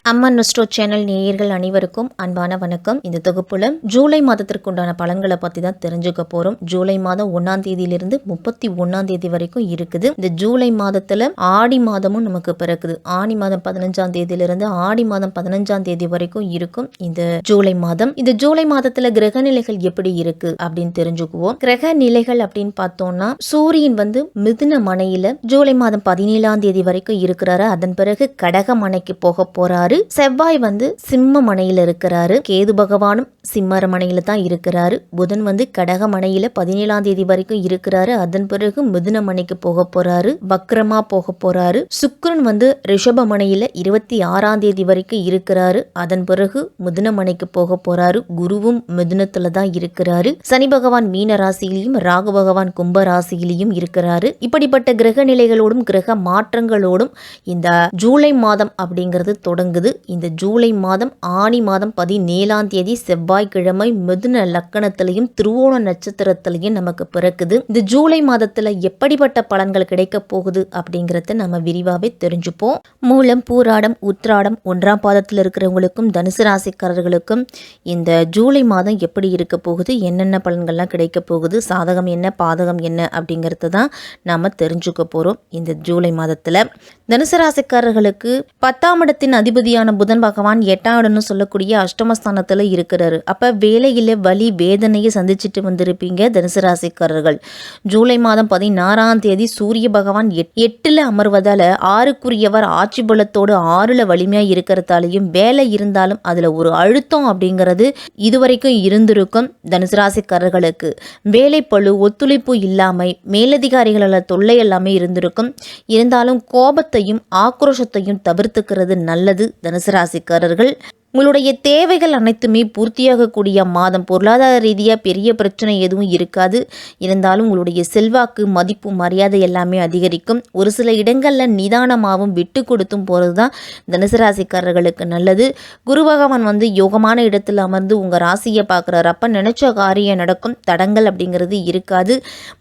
அம்மா நொஸ்டோ சேனல் நேயர்கள் அனைவருக்கும் அன்பான வணக்கம். இந்த தொகுப்புல ஜூலை மாதத்திற்கு உண்டான பலன்களை பத்தி தான் தெரிஞ்சுக்க போறோம். ஜூலை மாதம் 1ஆம் தேதியிலிருந்து 31ஆம் தேதி வரைக்கும் இருக்குது. இந்த ஜூலை மாதத்துல ஆடி மாதமும் நமக்கு பிறக்குது. ஆடி மாதம் 15ஆம் தேதியிலிருந்து ஆடி மாதம் 15ஆம் தேதி வரைக்கும் இருக்கும் இந்த ஜூலை மாதம். இந்த ஜூலை மாதத்துல கிரக நிலைகள் எப்படி இருக்கு அப்படின்னு தெரிஞ்சுக்குவோம். கிரக நிலைகள் அப்படின்னு பார்த்தோம்னா சூரியன் மிதுன மனையில ஜூலை மாதம் 17ஆம் தேதி வரைக்கும் இருக்கிறாரு. அதன் பிறகு கடக மனைக்கு போக போறாரு. செவ்வாய் சிம்ம மனையில இருக்கிறாரு. கேது பகவானும் சிம்மர மனையில தான் இருக்கிறாரு. புதன் கடக மனையில 17ஆம் தேதி வரைக்கும் இருக்கிறாரு. அதன் பிறகு மிதுன மனைக்கு போக போறாரு. வக்ரமா போக போறாரு. சுக்கிரன் ரிஷப மனையில 26ஆம் தேதி வரைக்கும் இருக்கிறாரு. அதன் பிறகு மிதுன மனைக்கு போக போறாரு. குருவும் மிதுனத்துல தான் இருக்கிறாரு. சனி பகவான் மீன ராசியிலையும் ராகு பகவான் கும்ப ராசியிலையும் இருக்கிறாரு. இப்படிப்பட்ட கிரக நிலைகளோடும் கிரக மாற்றங்களோடும் இந்த ஜூலை மாதம் அப்படிங்கிறது தொடங்குது. இந்த ஜூலை மாதம் ஆனி மாதம் 17ஆம் தேதி செவ்வாய்க்கிழமை மிதுன லக்கணத்திலையும் திருவோண நட்சத்திரத்திலையும் நமக்கு பிறக்குது. இந்த ஜூலை மாதத்துல எப்படிப்பட்ட பலன்கள் கிடைக்க போகுது அப்படிங்கறத நம்ம விரிவாவே தெரிஞ்சுப்போம். மூலம் பூராடம் உத்ராடம் 1ஆம் பாதத்தில் இருக்கிறவங்களுக்கும் தனுசு ராசிக்காரர்களுக்கும் இந்த ஜூலை மாதம் எப்படி இருக்க போகுது, என்னென்ன பலன்கள்லாம் கிடைக்க போகுது, சாதகம் என்ன பாதகம் என்ன அப்படிங்கறத தான் நாம தெரிஞ்சுக்க போறோம். இந்த ஜூலை மாதத்துல தனுசு ராசிக்காரர்களுக்கு 10ஆம் இடத்தின் அதிபதியான புதன் பகவான் 8ஆம் இடம்னு சொல்லக்கூடிய அஷ்டமஸ்தானத்துல இருக்கிறாரு. அப்ப வேலையில வலி வேதனையை சந்திச்சுட்டு வந்திருப்பீங்க தனுசு ராசிக்காரர்கள். ஜூலை மாதம் 16ஆம் தேதி சூரிய பகவான் 8ல அமர்வதால 6க்குரியவர் ஆட்சி பலத்தோடு 6ல வலிமையா இருக்கிறதாலையும் வேலை இருந்தாலும் அதுல ஒரு அழுத்தம் அப்படிங்கிறது இதுவரைக்கும் இருந்திருக்கும். தனுசு ராசிக்காரர்களுக்கு வேலை பளு ஒத்துழைப்பு இல்லாமை மேலதிகாரிகள தொல்லை எல்லாமே இருந்திருக்கும். இருந்தாலும் கோபத்தையும் ஆக்ரோஷத்தையும் தவிர்த்துக்கிறது நல்லது. தனுசு ராசிக்காரர்கள் உங்களுடைய தேவைகள் அனைத்துமே பூர்த்தியாகக்கூடிய மாதம். பொருளாதார ரீதியாக பெரிய பிரச்சனை எதுவும் இருக்காது. இருந்தாலும் உங்களுடைய செல்வாக்கு மதிப்பு மரியாதை எல்லாமே அதிகரிக்கும். ஒரு சில இடங்களில் நிதானமாகவும் விட்டு கொடுத்தும் போகிறது தான் தனுசு ராசிக்காரர்களுக்கு நல்லது. குரு பகவான் யோகமான இடத்துல அமர்ந்து உங்கள் ராசியை பார்க்குறாரு. அப்போ நினைச்ச காரியம் நடக்கும். தடங்கள் அப்படிங்கிறது இருக்காது.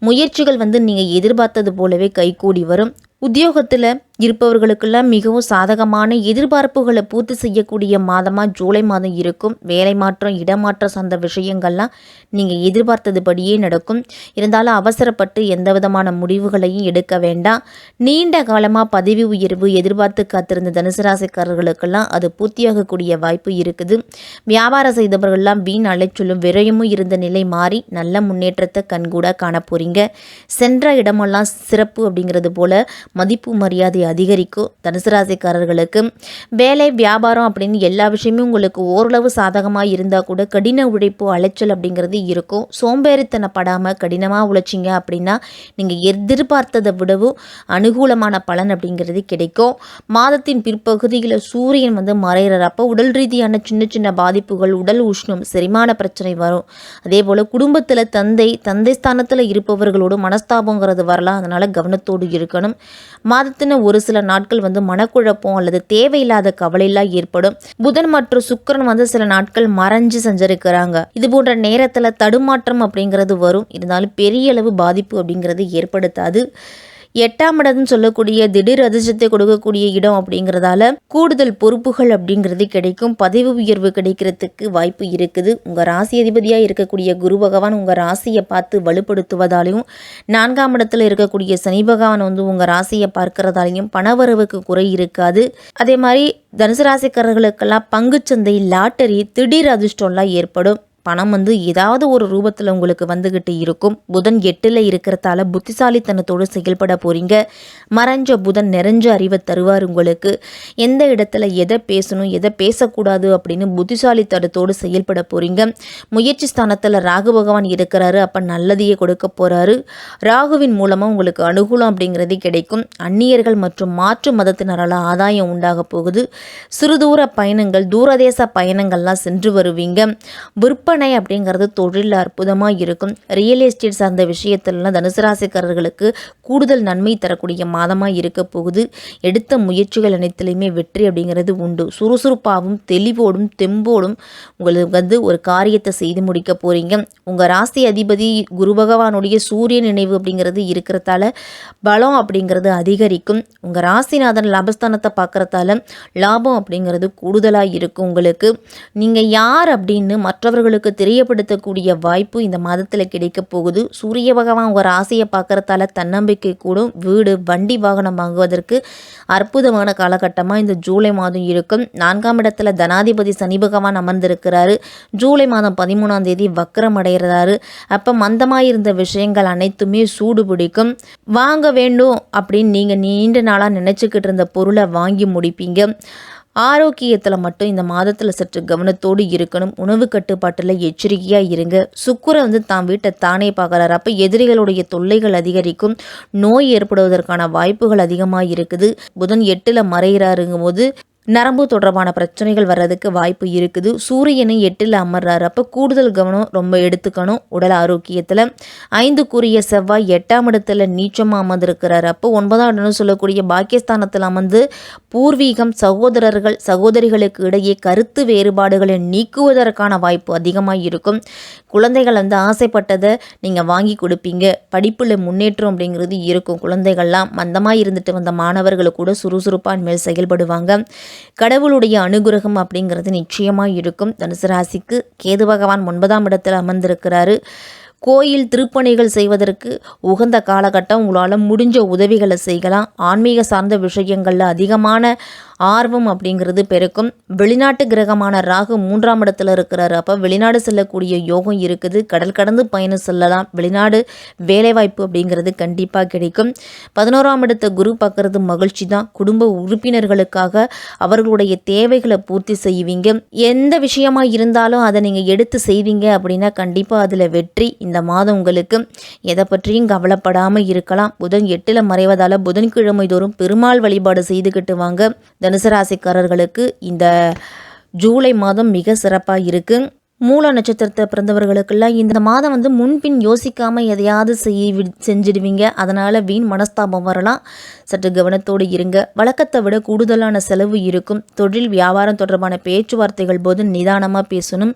முயற்சிகள் நீங்கள் எதிர்பார்த்தது போலவே கைகூடி வரும். உத்தியோகத்தில் இருப்பவர்களுக்கெல்லாம் மிகவும் சாதகமான எதிர்பார்ப்புகளை பூர்த்தி செய்யக்கூடிய மாதமாக ஜூலை மாதம் இருக்கும். வேலை மாற்றம் இடமாற்றம் சார்ந்த விஷயங்கள்லாம் நீங்கள் எதிர்பார்த்ததுபடியே நடக்கும். இருந்தாலும் அவசரப்பட்டு எந்த விதமான முடிவுகளையும் எடுக்க வேண்டாம். நீண்ட காலமாக பதவி உயர்வு எதிர்பார்த்து காத்திருந்த தனுசு ராசிக்காரர்களுக்கெல்லாம் அது பூர்த்தியாகக்கூடிய வாய்ப்பு இருக்குது. வியாபாரம் செய்தவர்கள்லாம் வீண் அலைச்சலும் விரயமும் இருந்த நிலை மாறி நல்ல முன்னேற்றத்தை கண்கூட காண போறீங்க. சென்ற இடமெல்லாம் சிறப்பு அப்படிங்கிறது போல மதிப்பு மரியாதை அதிகரிக்கும். தனுசு ராசிக்காரர்களுக்கு வேலை வியாபாரம் அப்படின்னு எல்லா விஷயமும் உங்களுக்கு ஓரளவு சாதகமாக இருந்தால் கூட கடின உழைப்பு அலைச்சல் அப்படிங்கிறது இருக்கும். சோம்பேறித்தனப்படாமல் கடினமாக உழைச்சிங்க அப்படின்னா நீங்கள் எதிர்பார்த்ததை விடவும் அனுகூலமான பலன் அப்படிங்கிறது கிடைக்கும். மாதத்தின் பிற்பகுதியில் சூரியன் மறைகிறப்ப உடல் ரீதியான சின்ன சின்ன பாதிப்புகள், உடல் உஷ்ணம், செரிமான பிரச்சனை வரும். அதே போல் குடும்பத்தில் தந்தை ஸ்தானத்தில் இருப்பவர்களோடு மனஸ்தாபங்கிறது வரலாம். அதனால் கவனத்தோடு இருக்கணும். மாதத்தின ஒரு சில நாட்கள் மனக்குழப்பம் அல்லது தேவையில்லாத கவலையெல்லாம் ஏற்படும். புதன் மற்றும் சுக்கிரன் சில நாட்கள் மறைஞ்சு செஞ்சிருக்கிறாங்க. இது போன்ற நேரத்துல தடுமாற்றம் அப்படிங்கிறது வரும். இருந்தாலும் பெரிய அளவு பாதிப்பு அப்படிங்கிறது ஏற்படுத்தாது. 8ஆம் இடம்னு சொல்லக்கூடிய திடீர் அதிர்ஷ்டத்தை கொடுக்கக்கூடிய இடம் அப்படிங்கிறதால கூடுதல் பொறுப்புகள் அப்படிங்கிறது கிடைக்கும். பதவி உயர்வு கிடைக்கிறதுக்கு வாய்ப்பு இருக்குது. உங்கள் ராசி அதிபதியாக இருக்கக்கூடிய குரு பகவான் உங்கள் ராசியை பார்த்து வலுப்படுத்துவதாலையும் 4ஆம் இடத்துல இருக்கக்கூடிய சனி பகவான் உங்கள் ராசியை பார்க்கறதாலையும் பணவரவுக்கு குறை இருக்காது. அதே மாதிரி தனுசு ராசிக்காரர்களுக்கெல்லாம் பங்குச்சந்தை, லாட்டரி, திடீர் அதிர்ஷ்டம்லாம் ஏற்படும். பணம் ஏதாவது ஒரு ரூபத்தில் உங்களுக்கு வந்துகிட்டு இருக்கும். புதன் 8ல் இருக்கிறதால புத்திசாலித்தனத்தோடு செயல்பட போறீங்க. மறைஞ்ச புதன் நிறைஞ்ச அறிவை தருவார் உங்களுக்கு. எந்த இடத்துல எதை பேசணும் எதை பேசக்கூடாது அப்படின்னு புத்திசாலித்தனத்தோடு செயல்பட போறீங்க. முயற்சி ஸ்தானத்தில் ராகு பகவான் இருக்கிறாரு. அப்போ நல்லதையே கொடுக்க போறாரு. ராகுவின் மூலமாக உங்களுக்கு அனுகூலம் அப்படிங்கிறது கிடைக்கும். அந்நியர்கள் மற்றும் மாற்று மதத்தினரால் ஆதாயம் உண்டாக போகுது. சிறுதூர பயணங்கள், தூரதேச பயணங்கள்லாம் சென்று வருவீங்க. விற்பனை விற்பனை அப்படிங்கிறது தொழிலில் அற்புதமாக இருக்கும். ரியல் எஸ்டேட் சார்ந்த விஷயத்துலலாம் தனுசு ராசிக்காரர்களுக்கு கூடுதல் நன்மை தரக்கூடிய மாதமாக இருக்க போகுது. எடுத்த முயற்சிகள் அனைத்துலையுமே வெற்றி அப்படிங்கிறது உண்டு. சுறுசுறுப்பாகவும் தெளிவோடும் தெம்போடும் உங்களுக்கு ஒரு காரியத்தை செய்து முடிக்க போகிறீங்க. உங்கள் ராசி அதிபதி குரு பகவானுடைய சூரிய நினைவு அப்படிங்கிறது இருக்கிறதால பலம் அப்படிங்கிறது அதிகரிக்கும். உங்கள் ராசிநாதன் லாபஸ்தானத்தை பார்க்குறதால லாபம் அப்படிங்கிறது கூடுதலாக இருக்கும். உங்களுக்கு நீங்கள் யார் அப்படின்னு மற்றவர்களுக்கு தெரியப்படுத்தக்கூடிய வாய்ப்பு இந்த மாதத்தில் கிடைக்க போகுது. சூரிய பகவான் உங்கள் ராசியை பார்க்குறதால தன்னம்பிக்கை கூடும். வீடு வண்டி வாகனம் வாங்குவதற்கு அற்புதமான காலகட்டமாக இந்த ஜூலை மாதம் இருக்கும். 4ஆம் இடத்துல தனாதிபதி சனி பகவான் அமர்ந்திருக்கிறாரு. ஜூலை மாதம் 13ஆம் தேதி வக்கரம் அடைகிறாரு. அப்போ மந்தமாக இருந்த விஷயங்கள் அனைத்துமே சூடு பிடிக்கும். வாங்க வேண்டும் அப்படின்னு நீங்கள் நீண்ட நாளாக நினச்சிக்கிட்டு இருந்த பொருளை வாங்கி முடிப்பீங்க. ஆரோக்கியத்தில் மட்டும் இந்த மாதத்தில் சற்று கவனத்தோடு இருக்கணும். உணவு கட்டுப்பாட்டில் எச்சரிக்கையாக இருங்க. சுக்கிரன் தான் வீட்டை தானே பார்க்குறாரு. அப்போ எதிரிகளுடைய தொல்லைகள் அதிகரிக்கும். நோய் ஏற்படுவதற்கான வாய்ப்புகள் அதிகமாக இருக்குது. புதன் 8ல் மறைகிறாருங்கும் போது நரம்பு தொடர்பான பிரச்சனைகள் வர்றதுக்கு வாய்ப்பு இருக்குது. சூரியனை 8ல் அமர்றாரு. அப்போ கூடுதல் கவனம் ரொம்ப எடுத்துக்கணும் உடல் ஆரோக்கியத்தில். 5க்குரிய செவ்வாய் 8ஆம் இடத்துல நீச்சமாக அமர்ந்திருக்கிறாரு. அப்போ 9ஆம் இடம்னு சொல்லக்கூடிய பாக்கியஸ்தானத்தில் அமர்ந்து பூர்வீகம் சகோதரிகளுக்கு இடையே கருத்து வேறுபாடுகளை நீக்குவதற்கான வாய்ப்பு அதிகமாக இருக்கும். குழந்தைகள் ஆசைப்பட்டதை நீங்கள் வாங்கி கொடுப்பீங்க. படிப்பில் முன்னேற்றம் அப்படிங்கிறது இருக்கும். குழந்தைகள்லாம் மந்தமாக இருந்துட்டு வந்த மாணவர்கள் கூட சுறுசுறுப்பான் மேல் செயல்படுவாங்க. கடவுளுடைய அனுகிரகம் அப்படிங்கிறது நிச்சயமாக இருக்கும். தனுசு ராசிக்கு கேது பகவான் 9ஆம் இடத்தில் அமர்ந்திருக்கிறாரு. கோயில் திருப்பணிகள் செய்வதற்கு உகந்த காலகட்டம். உங்களால் முடிஞ்ச உதவிகளை செய்யலாம். ஆன்மீக சார்ந்த விஷயங்களில் அதிகமான ஆர்வம் அப்படிங்கிறது பெருக்கும். வெளிநாட்டு கிரகமான ராகு 3ஆம் இடத்துல இருக்கிறாரு. அப்போ வெளிநாடு செல்லக்கூடிய யோகம் இருக்குது. கடல் கடந்து பயணம் செல்லலாம். வெளிநாடு வேலைவாய்ப்பு அப்படிங்கிறது கண்டிப்பாக கிடைக்கும். 11ஆம் இடத்தை குரு பார்க்கறது மகிழ்ச்சி தான். குடும்ப உறுப்பினர்களுக்காக அவர்களுடைய தேவைகளை பூர்த்தி செய்வீங்க. எந்த விஷயமா இருந்தாலும் அதை நீங்கள் எடுத்து செய்வீங்க அப்படின்னா கண்டிப்பாக அதில் வெற்றி. இந்த மாதம் உங்களுக்கு எதை பற்றியும் கவலைப்படாமல் இருக்கலாம். புதன் 8ல் மறைவதால் புதன்கிழமை தோறும் பெருமாள் வழிபாடு செய்துக்கிட்டு வாங்க. தனுசு ராசிக்காரர்களுக்கு இந்த ஜூலை மாதம் மிக சிறப்பாக இருக்குது. மூல நட்சத்திரத்தை பிறந்தவர்களுக்கெல்லாம் இந்த மாதம் முன்பின் யோசிக்காமல் எதையாவது செஞ்சிடுவீங்க. அதனால் வீண் மனஸ்தாபம் வரலாம். சற்று கவனத்தோடு இருங்க. வழக்கத்தை விட கூடுதலான செலவு இருக்கும். தொழில் வியாபாரம் தொடர்பான பேச்சுவார்த்தைகள் போது நிதானமாக பேசணும்.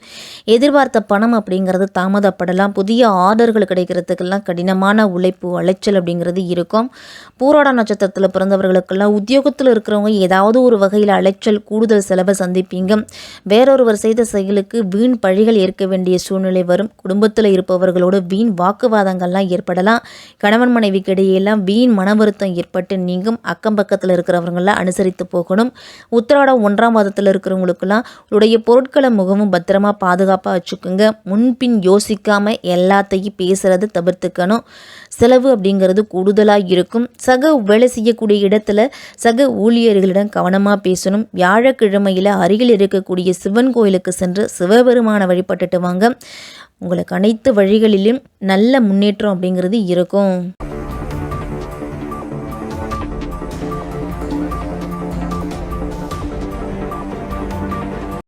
எதிர்பார்த்த பணம் அப்படிங்கிறது தாமதப்படலாம். புதிய ஆர்டர்கள் கிடைக்கிறதுக்கெல்லாம் கடினமான உழைப்பு அலைச்சல் அப்படிங்கிறது இருக்கும். பூராட நட்சத்திரத்தில் பிறந்தவர்களுக்கெல்லாம் உத்தியோகத்தில் இருக்கிறவங்க ஏதாவது ஒரு வகையில் அலைச்சல் கூடுதல் செலவை சந்திப்பீங்க. வேறொருவர் செய்த செயலுக்கு வீண் பழிகள் ஏற்க வேண்டிய சூழ்நிலை வரும். குடும்பத்தில் இருப்பவர்களோடு வீண் வாக்குவாதங்கள்லாம் ஏற்படலாம். கணவன் மனைவிக்கு இடையெல்லாம் வீண் மன வருத்தம் ஏற்பட்டு நீங்கும். அக்கம் பக்கத்தில் இருக்கிறவங்களாம் அனுசரித்து போகணும். உத்திராடம் 1ஆம் மாதத்தில் இருக்கிறவங்களுக்கெல்லாம் உடைய பொருட்களை முகமும் பத்திரமா பாதுகாப்பாக வச்சுக்கோங்க. முன்பின் யோசிக்காமல் எல்லாத்தையும் பேசுறது தவிர்த்துக்கணும். செலவு அப்படிங்கிறது கூடுதலாக இருக்கும். சக வேலை செய்யக்கூடிய இடத்துல சக ஊழியர்களிடம் கவனமாக பேசணும். வியாழக்கிழமையில் அருகில் இருக்கக்கூடிய சிவன் கோயிலுக்கு சென்று சிவபெருமான வழிபட்டுட்டு வாங்க. உங்களுக்கு அனைத்து வழிகளிலும் நல்ல முன்னேற்றம் அப்படிங்கிறது இருக்கும்.